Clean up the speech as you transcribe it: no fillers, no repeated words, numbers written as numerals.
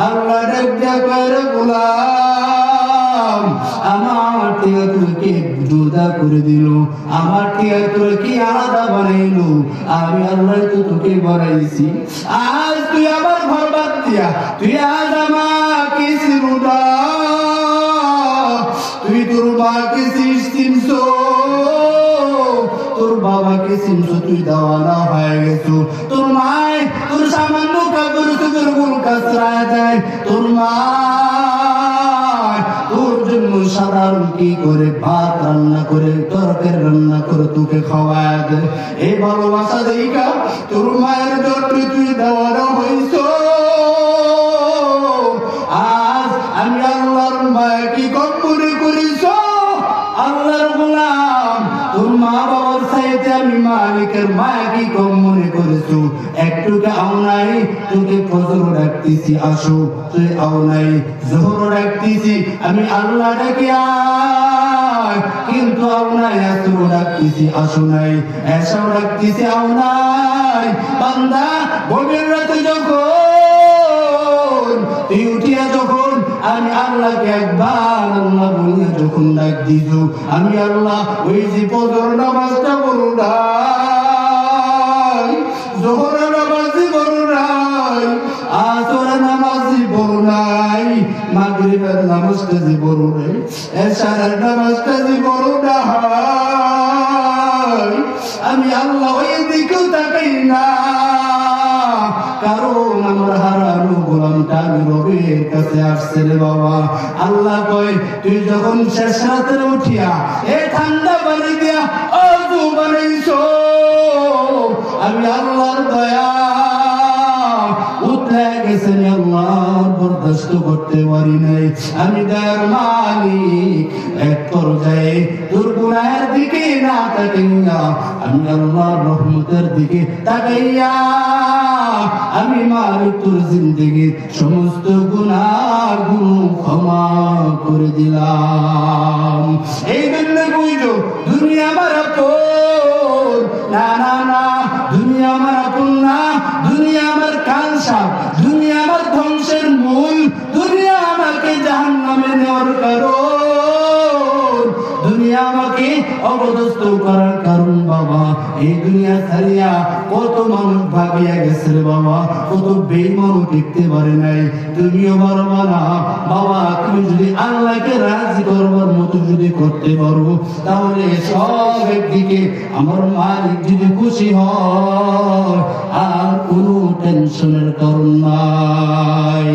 আল্লাহ ডাক করে গোলাম আমার থেকে তোকে জুদা করে দিল, আমার থেকে তোকে আলাদা বানাইলো, আমি আল্লাহ তো তোকে বানাইছি, আজ তুই আমার ঘর বাদ দিয়া তুই আজ আমাকে চিরুদা, তুই তোর মাকে চিনছ, তোর বাবাকে চিনছ, তুই দেওয়ানা হয়ে গেছো, তোর মায় তোর সামান্য কাপড় চোখের গুল কাচরা যায়, তোর মা তোর জন্য সাধারণ কি করে ভাত রান্না করে তরকারি রান্না করে তোকে খাওয়ায় দেয়, এই ভালোবাসা দেখা তোর মায়ের জন্য তুই দেওয়ানা হয়েছ, আজ আমি আল্লাহর মায়া কি কম মনে করিস, আল্লাহর গোলাম তোর মা বাবার চাইতে আমি মালিকের মায়া কি কম মনে করেছো, একটুকে আও নাই, তোকে ফজর ডাকতেছি আসো, তুই আও নাই, জোহর ডাকতেছি আমি আল্লাহ ডাকি আয়, কিন্তু আও নাই, আসর ডাকতেছি আসো নাই, এসাও ডাকতেছি আও নাই, বান্দা গভীর রাতে যখন তুই উঠিয়া যখন আমি আল্লাহকে একবার আল্লাহ বলিয়া যখন ডাক দিছ, আমি আল্লাহ ওই যে ফজর নামাজটা বলো নাই, জোহর নামাজি বলো নাই, আসর নামাজি বলো নাই, মাগরিবের নামাজটা যে বলো নাই, এশারের নামাজটা যে বলো নাই, আমি আল্লাহ ওই দিকেও তাকাই না, কারণ আমার হারানো গোলামটা আমি রবের কাছে আসছে রে বাবা। আল্লাহ কয় তুই যখন শেষ রাতে উঠিয়া এ ঠান্ডা পানি দিয়া অজু বানাইছো, আমি আল্লাহর দয়া উঠে গেছেন, আল্লাহ বরদাস্ত করতে পারি নাই, আমি দয়ার মালিক এক পর্যায়ে তোর গুনাহের দিকে না তাকাইয়া আমি আল্লাহর রহমতের দিকে তাকাইয়া আমি মালিক তোর জিন্দেগির সমস্ত গুনাহগুলো ক্ষমা করে দিলাম। এই জন্য বুঝো দুনিয়া আমার আপন না, না না, দুনিয়া আমার আপন না, দুনিয়া আমার কালসা, দুনিয়া আমার ধ্বংসের মূল, দুনিয়া আমাকে জাহান্নামে নেওয়ার কারণ, দুনিয়া আমাকে অবদস্ত করার কারণ। বাবা এই দুনিয়া ছাড়িয়া কত মানুষ ভাগিয়া গেছে রে বাবা, কত বেঈমান টিকতে পারে নাই, তুমিও পারবা না বাবা। তুমি যদি আল্লাহকে রাজি করবার মতো যদি করতে পারো, তাহলে সব একদিকে আমার মালিক যদি খুশি হয় আর কোনো টেনশনের কারণ নাই।